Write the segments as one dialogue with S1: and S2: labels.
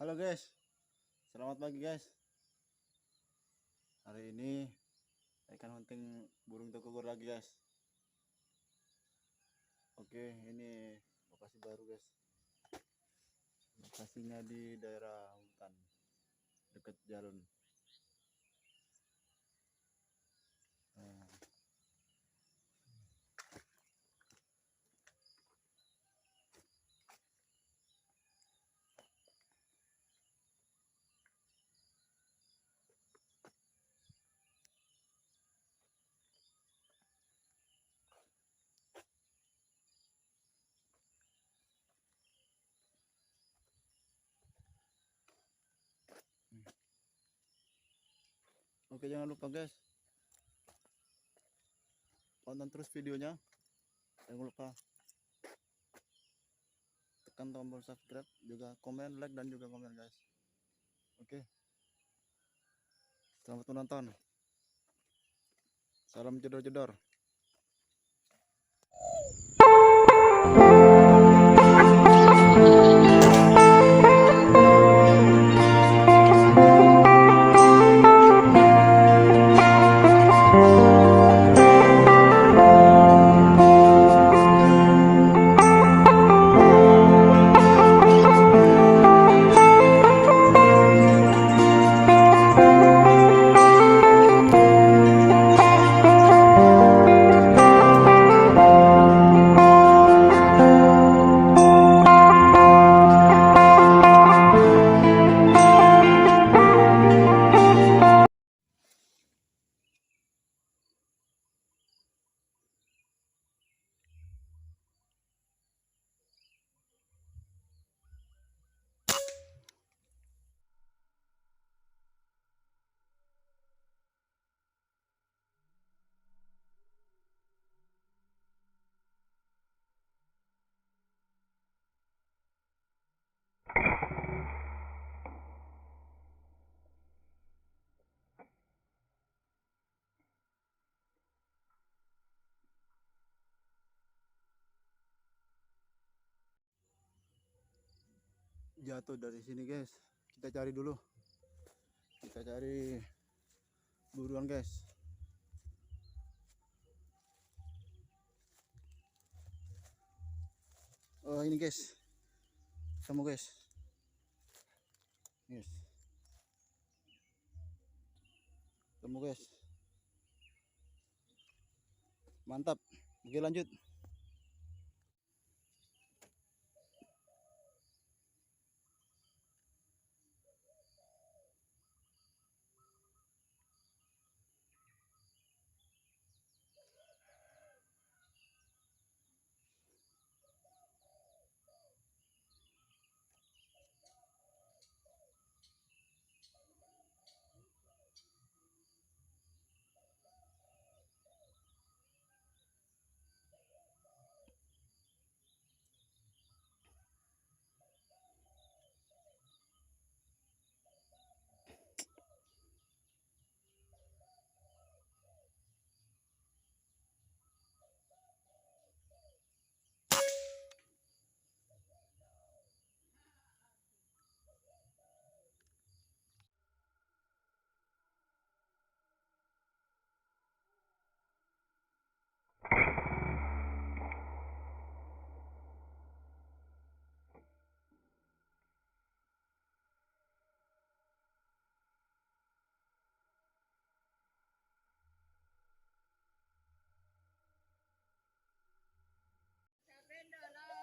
S1: Halo guys, selamat pagi guys. Hari ini saya akan hunting burung tukukur lagi guys. Oke, ini lokasi baru guys. Lokasinya di daerah hutan, dekat jalan. Nah, oke, jangan lupa guys, tonton terus videonya. Jangan lupa tekan tombol subscribe, juga komen, like, dan juga komen guys. Oke, selamat menonton. Salam jedor-jedor. Jatuh dari sini guys, kita cari dulu, kita cari buruan guys. Oh ini guys, kamu guys, yes, kamu guys, mantap. Oke lanjut.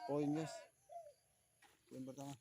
S1: Poin guys, poin pertama.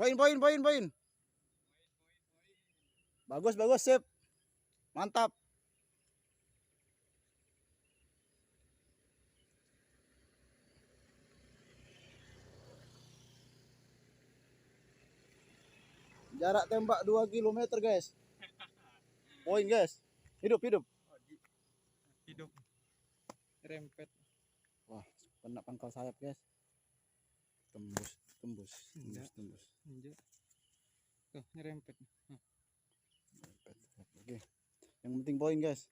S1: Poin. Bagus, sip. Mantap. Jarak tembak 2 km, guys. Poin, guys. Hidup.
S2: Hidup. Rempet.
S1: Wah, kena pangkal sayap, guys. Tembus.
S2: Enggak. Tuh, nyerempet.
S1: Oke. Yang penting poin, guys.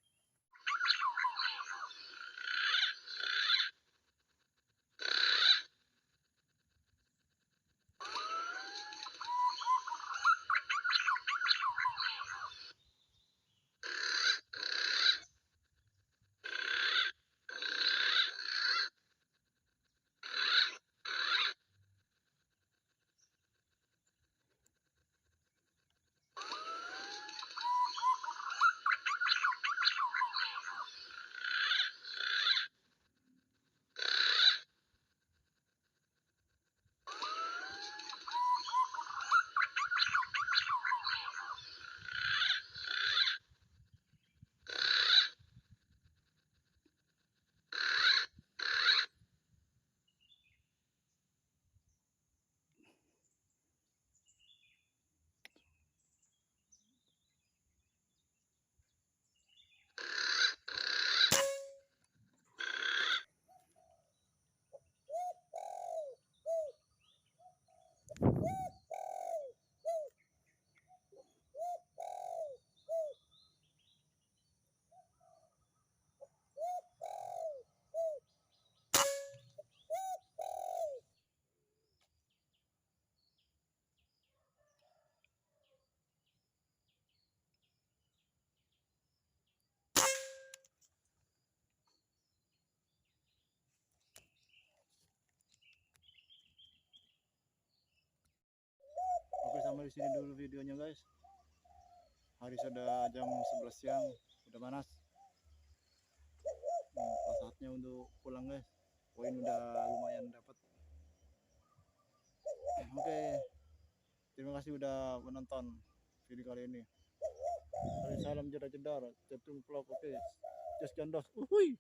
S1: Oke, sampai di sini dulu videonya, guys. Hari sudah jam 11 siang, udah panas. Pas saatnya untuk pulang, guys. Poin udah lumayan dapat. Oke, terima kasih udah menonton video kali ini. Salam jedar, cetung vlog. Oke, just gandos. Uhuy.